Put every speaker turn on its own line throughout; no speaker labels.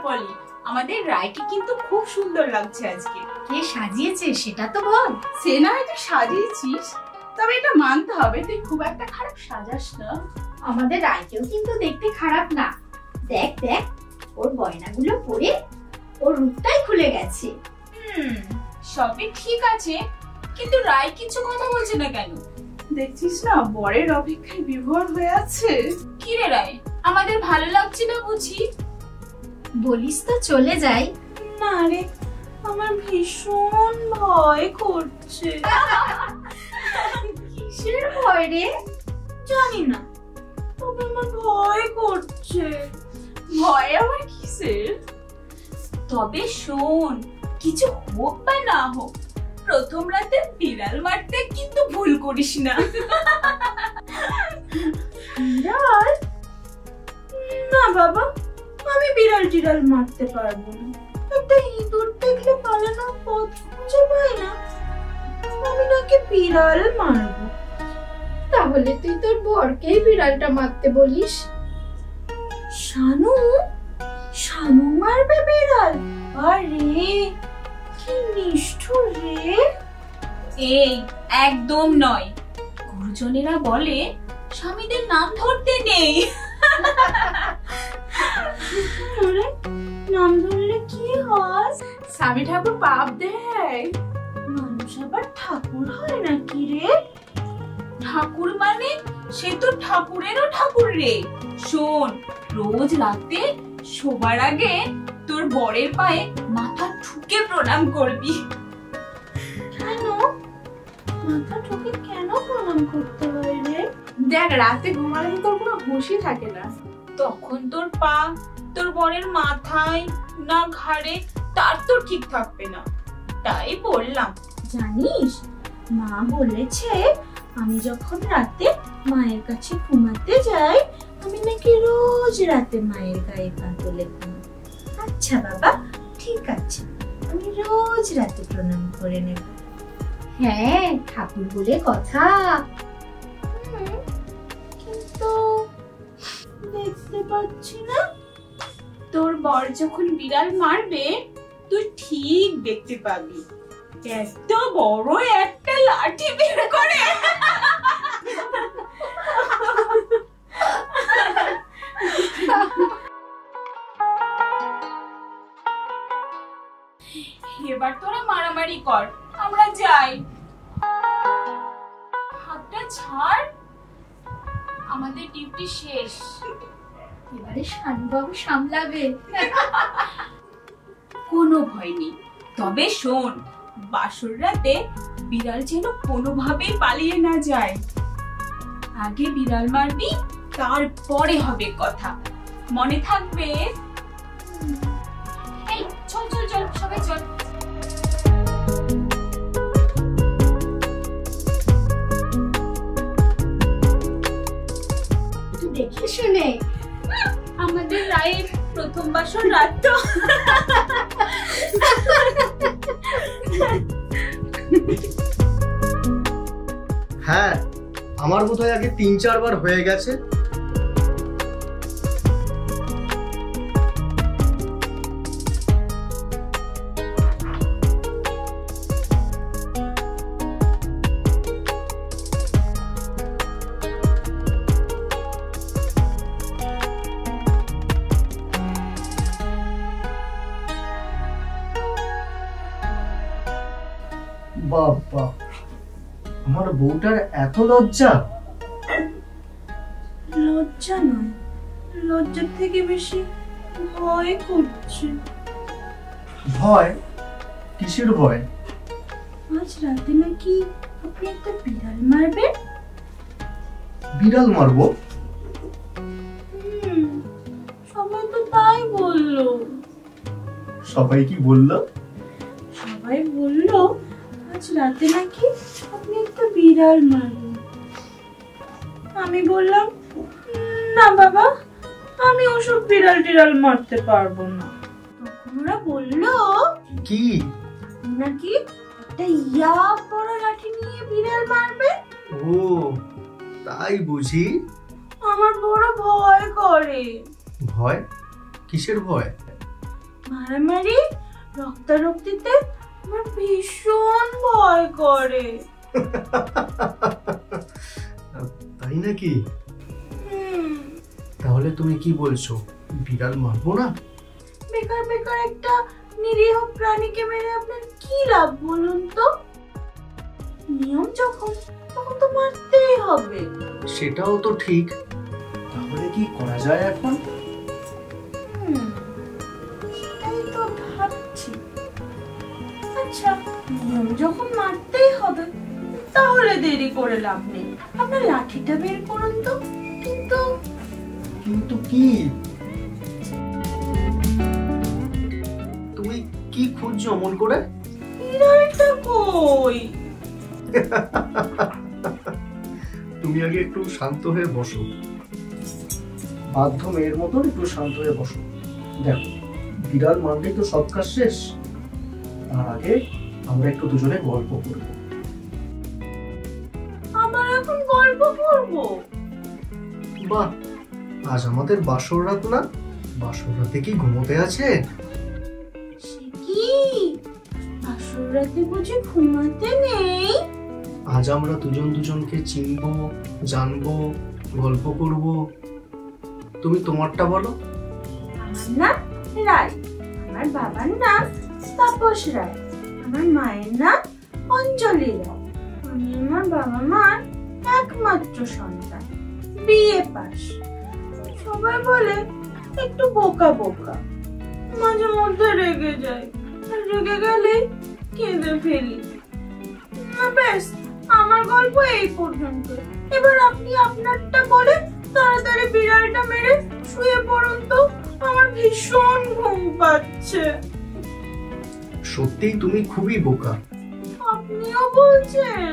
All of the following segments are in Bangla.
পলি, আমাদের রায়কে কিন্তু খুব সুন্দর লাগছে আজকে।
কে সাজিয়েছে সেটা তো বল।
সে না তুই সাজিয়েছিস, তবে এটা মানতে হবে তুই খুব একটা খারাপ সাজাস না।
আমাদের রায়কেও কিন্তু দেখতে খারাপ না। দেখ দেখ, ওর গয়নাগুলো পরে ওর রূপটাই খুলে গেছে।
সবই ঠিক আছে, কিন্তু রায় কিছু কথা বলছে না কেন? দেখছিস না বরের অপেক্ষায় বিভোর হয়ে আছে। কি রে রায়, আমাদের ভালো লাগছে না বুঝি?
বলিস তো চলে যাই।
না রে, আমার ভীষণ ভয় করছে।
কিসের ভয় রে?
জানি না, তবে আমার ভয় করছে। ভয় আবার কিসের? তবে শোন, কিছু হোক বা না হোক, প্রথম রাতে বিড়াল মারতে কিন্তু ভুল করিস না। বিড়াল? না বাবা, আমি বিড়াল টিড়াল মারতে পারবো না। একটা ইঁদুর দেখলে পালানোর পথ খুঁজে পাই না, আমি নাকি বিড়াল মারবো?
তাহলে তুই তোর বরকেই বিড়ালটা মারতে বলিস।
শানু? শানু মারবে বিড়াল? আরে কি নিষ্ঠুর রে! এই একদম নয়, গুরুজনেরা বলে স্বামীদের নাম ধরতে নেই। নাম ধরলে কি হয়? স্বামী ঠাকুর পাপ দেয়। মানুষ আবার ঠাকুর হয় নাকি রে? ঠাকুর মানে সে তো ঠাকুরেরও ঠাকুর রে। শোন, রোজ রাতে শোবার আগে তোর বরের পায়ে মাথা ঠুকে প্রণাম করবি। কেন মাথা ঠুকে কেন প্রণাম করতে হয় রে? দেখ, রাতে ঘুমালে তোর কোনো হুঁশই থাকে না, তখন তোর পা তোর বরের মাথায় না ঘাড়ে তার তো ঠিক থাকবে না, তাই বললাম। জানিস, মা বলেছে আমি যখন রাতে মায়ের কাছে ঘুমাতে যাই, আমি নাকি রোজ রাতে মায়ের গায়ে পা তুলে ঘুমাই। আচ্ছা বাবা, ঠিক আছে, আমি রোজ রাতে প্রণাম করে নেব।
হ্যাঁ, ঠাকুর বলে কথা।
কিন্তু দেখতে পাচ্ছি না। তোর বর যখন বিড়াল মারবে তুই ঠিক দেখতে পাবি, এত বড় একটা লাঠি বের করে এবার তোরা মারামারি কর, আমরা যাই। হাতটা ছাড়, আমাদের ডিউটি শেষ।
এবারে শানুবাবু সামলাবে।
কোনো ভয় নেই। তবে শোন, বাসর রাতে বিড়াল যেন কোনোভাবেই পালিয়ে না যায়। আগে বিড়াল মারবি, তারপরে হবে কথা, মনে থাকবে? এই চল চল চল, সবাই চল।
দেখে শুনে
আমাদের রায়ের প্রথম বাসর রাত তো।
হ্যাঁ, আমার বোধহয় আগে ৩-৪ বার হয়ে গেছে। বাবা, আমার বউটার এত লজ্জা।
লজ্জা নয়, লজ্জার থেকে বেশি ভয় করছে।
ভয়? কিসের ভয়?
আজ রাতে নাকি আপনি একটা বিড়াল মারবেন।
বিড়াল মারবো?
সবাই তো তাই বললো।
সবাই কি বললো?
সবাই বললো আজ রাতে নাকি আপনি একটা বিড়াল মারবেন। আমি বললাম না বাবা, আমি ওসব বিড়াল টিড়াল মারতে পারবো না। তখন ওরা বললো
কি
নাকি একটা ইয়া বড় লাঠি নিয়ে বিড়াল মারবে।
ও তাই বুঝি।
আমার বড় ভয় করে।
ভয়? কিসের ভয়?
মারামারি রক্তারক্তিতে আমার ভীষণ ভয় করে।
তাই নাকি? তাহলে তুমি কি বলছো, বিড়াল মারবো না?
বেকার বেকার একটা নিরীহ প্রাণীকে মেরে আপনার কি লাভ বলুন তো? নিয়ম যখন, তখন তো মারতেই হবে।
সেটাও তো ঠিক। তাহলে কি করা যায় এখন?
সেটাই তো ভাবছি। আচ্ছা, নিয়ম যখন মারতেই হবে, তাহলে দেরি করে লাভ নেই। আপনার লাঠিটা বের করুন তো। কিন্তু
কিন্তু কি? তুমি কি খুঁজছো অমন করে?
বিড়ালটা কই?
তুমি আগে একটু শান্ত হয়ে বসো, বাধ্য মেয়ের মতন একটু শান্ত হয়ে বসো। দেখো, বিড়াল মারলেই তো সব কাজ শেষ। তার আগে আমরা একটু দুজনে গল্প করবো।
আবার এখন গল্প করবো?
বাহ, আজ আমাদের বাসর রাত না? বাসর রাতে কি ঘুমোতে আছে?
সে কি, আসল রাতে বুঝি ঘুমাতে নেই?
আজ আমরা দুজন দুজনকে চিনবো, জানবো, গল্প করব। তুমি তোমারটা বলো।
আমার নাম রায়, আমার বাবার নাম তাপস রায়, আমার মায়ের নাম অঞ্জলি রায়। আমি আমার বাবা মার একমাত্র সন্তান, বিএ পাস। সবাই বলে একটু বোকা বোকা, মাঝে মধ্যে রেগে যায়, আর রেগে গেলেই কেঁদে ফেলি। না ব্যাস, আমার গল্প এই পর্যন্ত। এবার আপনি আপনারটা বলে তাড়াতাড়ি বিড়ালটা মেরে শুয়ে পড়ুন তো, আমার ভীষণ ঘুম পাচ্ছে।
সত্যিই তুমি খুবই বোকা।
আপনিও বলছেন?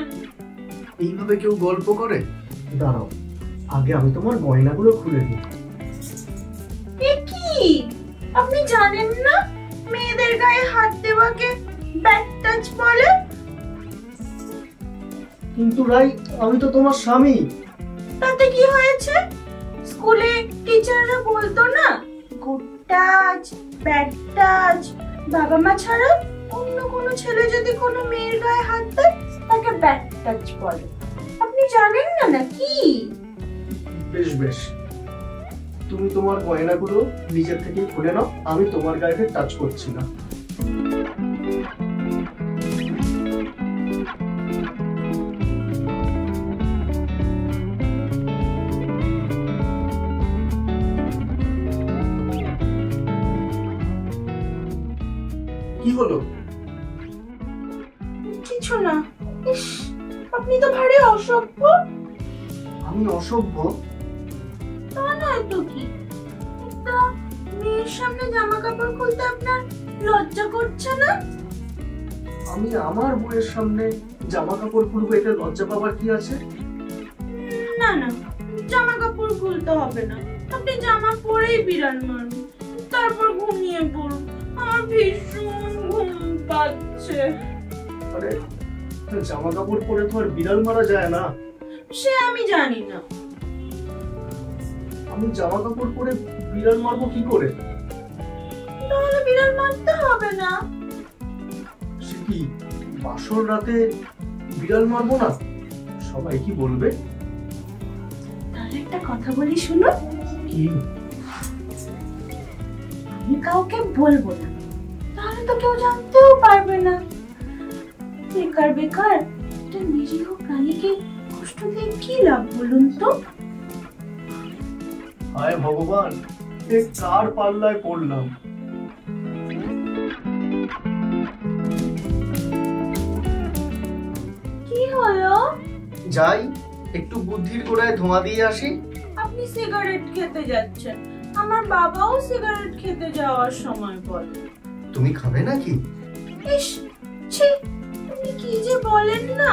এইভাবে কেউ গল্প করে? দাঁড়াও, আগে আমি তোমার গয়নাগুলো খুলে দিই।
এ কি, আপনি জানেন না মেয়েদের গায়ে হাত দেওয়াকে ব্যাড টাচ বলে?
কিন্তু রাই, আমি তো তোমার স্বামী।
তাতে কি হয়েছে? স্কুলে টিচাররা বলতো না, গুড টাচ, ব্যাড টাচ। বাবা মা ছাড়া অন্য কোনো ছেলে যদি কোনো মেয়ের গায়ে হাত দেয়, তাকে ব্যাড টাচ বলে। আপনি জানেন না নাকি?
বেশ বেশ, তুমি তোমার গয়নাগুলো নিজের থেকেই খুলে নাও, আমি তোমার গায়ে টাচ করছি না। কি হলো?
কিছু না। ইস, আপনি তো ভারী অসভ্য।
আমি অসভ্য?
তা নয় তো কি, একটা মেয়ের সামনে জামা কাপড় খুলতে আপনার লজ্জা করছে না?
আমি আমার বউয়ের সামনে জামা কাপড় খুলবো, এটা লজ্জা পাবার কি আছে?
না না, জামা কাপড় খুলতে হবে না। আপনি জামা পরেই বিড়াল মারুন, তারপর ঘুমিয়ে পড়ুন। আমার ভীষণ ঘুম পাচ্ছে।
আরে, জামা কাপড় পরে তো আর বিড়াল মারা যায় না।
সে আমি জানি না।
আমি জামা কাপড় পরে বিড়াল মারবো কি করে?
তাহলে বিড়াল মারতে হবে না।
সে কি, বাসর রাতে বিড়াল মারবো না? সবাই কি বলবে?
তাহলে একটা কথা বলি, শুনুন।
কি?
আমি কাউকে বলবো না, তাহলে তো কেউ জানতেও পারবে না। বেকার বেকার একটা নিরীহ প্রাণীকে কষ্ট দিয়ে কি লাভ বলুন তো?
হায় ভগবান, এ কার পাল্লায় পড়লাম?
কি হলো?
যাই, একটু বুদ্ধির গোড়ায় ধোঁয়া দিয়ে আসি।
আপনি সিগারেট খেতে যাচ্ছেন, আমার বাবাও সিগারেট খেতে যাওয়ার সময় বলে।
তুমি খাবে নাকি?
ইস, ছি, আপনি কি যে বলেন না।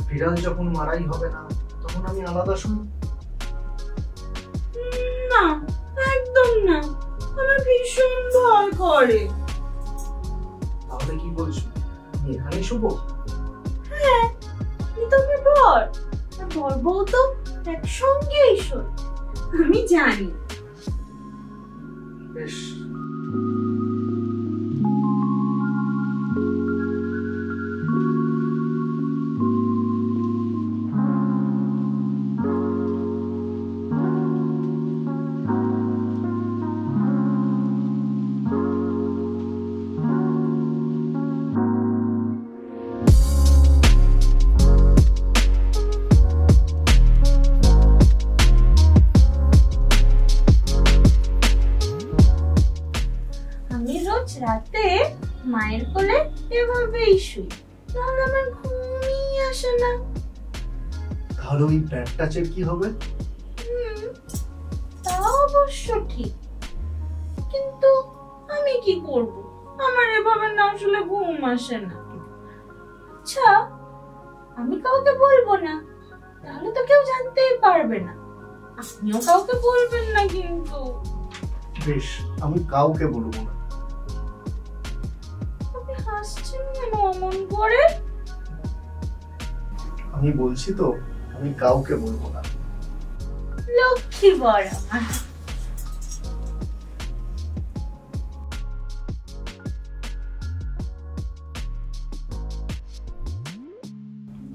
বিড়াল যখন মারাই হবে না, তখন আমি আলাদা শুনি?
না, একদম না, আমার ভীষণ ভয় করে।
তাহলে কি বলছো, আমি এখানেই শুবো?
হ্যাঁ, কিন্তু আমার বর আর বর বউ তো একসঙ্গেই শোয়, আমি জানি।
বেশ।
আমি রোজ রাতে মায়ের কোলে এভাবেই শুই, তাহলে আমার ঘুমই আসে না।
তাহলে ওই ব্যাট টাচের কি হবে?
তা অবশ্য ঠিক, কিন্তু আমি কি করব, আমার এভাবে না আসলে ঘুম আসে না। আচ্ছা, আমি কাউকে বলবো না, তাহলে তো কেউ জানতেই পারবে না। আপনিও কাউকে বলবেন না কিন্তু।
বেশ, আমি কাউকে বলবো না।
আপনি হাসছেন কেন অমন করে?
আমি বলছি তো, আমি কাউকে বলবো না।
লক্ষ্মী বর আমার।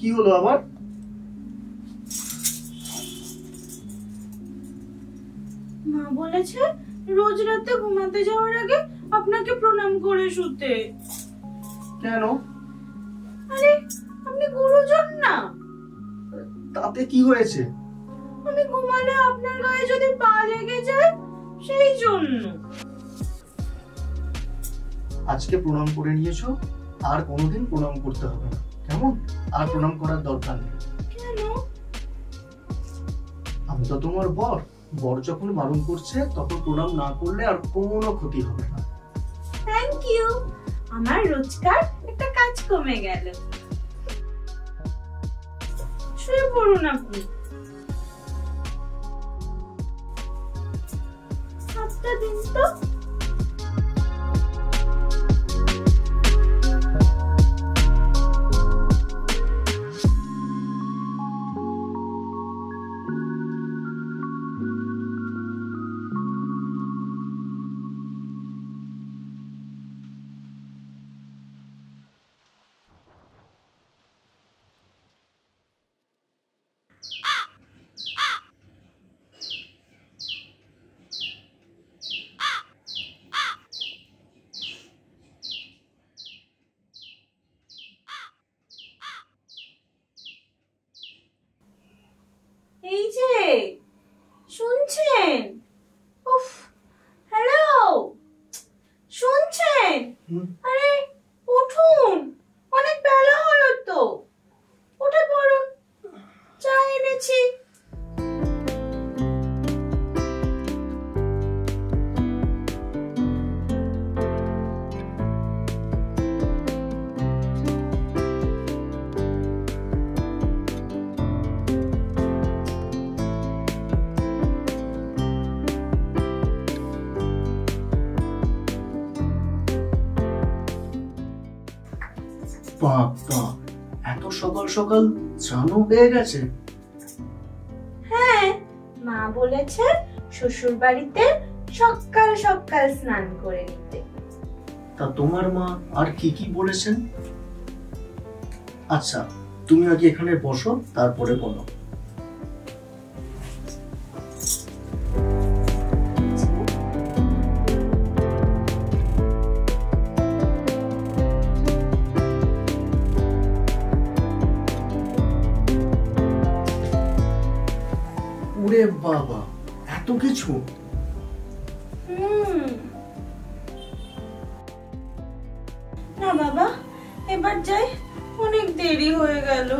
কি হলো আবার?
মা বলেছে রোজ রাতে ঘুমাতে যাওয়ার আগে আপনাকে প্রণাম করে শুতে।
কেন?
আরে, আপনি গুরুজন না?
তাতে কি হয়েছে?
আমি ঘুমালে আপনার গায়ে যদি পা লেগে যায়, সেই জন্য।
আজকে প্রণাম করে নিয়েছো, আর কোনোদিন প্রণাম করতে হবে না, কেমন? আর প্রণাম করার দরকার নেই।
কেন?
আমি তো তোমার বর, বর যখন বারণ করছে তখন প্রণাম না করলে আর কোনো ক্ষতি হবে না।
থ্যাংক ইউ, আমার রোজকার একটা কাজ কমে গেল। শুয়ে পড়ুন আপনি। হাতটা দিন তো। এই যে, শুনছেন? উফ, হ্যালো, শুনছেন? আরে উঠুন, অনেক বেলা হলো তো, উঠে পড়ুন, চা এনেছি।
বাবা, এত সকাল সকাল চানও হয়ে গেছে?
হ্যাঁ, মা বলেছে শ্বশুর বাড়িতে সকাল সকাল স্নান করে নিতে।
তা তোমার মা আর কি কি বলেছেন? আচ্ছা, তুমি আগে এখানে বসো, তারপরে বলো। ওরে বাবা, এত কিছু!
না বাবা, এবার যাই, অনেক দেরি হয়ে গেল।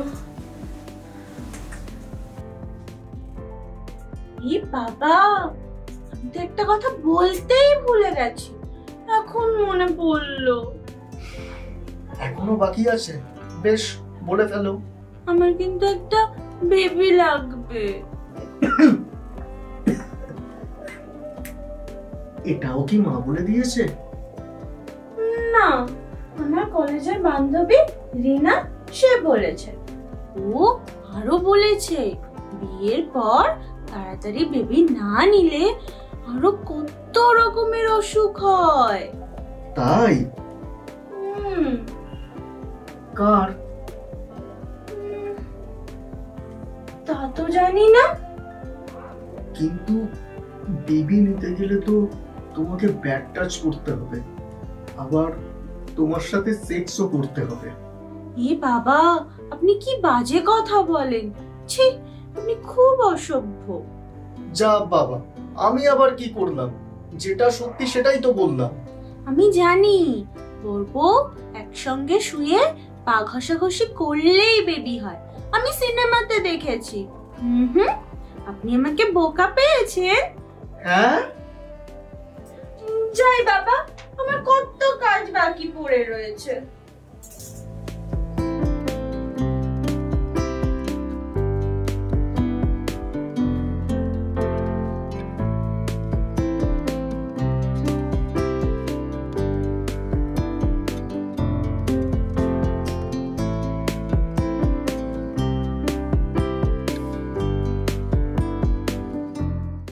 এই বাবা, আমি তো একটা কথা বলতেই ভুলে গেছি, এখন মনে পড়লো।
এখনো বাকি আছে, বেশ বলে ফেলো।
আমার কিন্তু একটা বেবি লাগবে।
এটাও কি মা বলে দিয়েছে?
না, আমার কলেজের বান্ধবী রিনা সে বলেছে। ও আরো বলেছে বিয়ের পর তাড়াতাড়ি বেবি না নিলে আরো কত রকমের অসুখ হয়।
তাই? কার?
তা তো জানি না।
কিন্তু বেবি নিতে গেলে তো তোমাকে ব্যাড টাচ করতে হবে, আবার তোমার সাথে সেক্সও করতে হবে।
এ বাবা, আপনি কি বাজে কথা বলেন! ছি, আপনি খুব অসভ্য।
যা বাবা, আমি আবার কি করলাম? যেটা সত্যি সেটাই তো বললাম।
আমি জানি বলবো একসঙ্গে শুয়ে পা ঘষাঘষি করলেই বেবি হয়, আমি সিনেমাতে দেখেছি। আপনি আমাকে বোকা পেয়েছেন।
হ্যাঁ,
যাই বাবা, আমার কত কাজ বাকি পড়ে রয়েছে।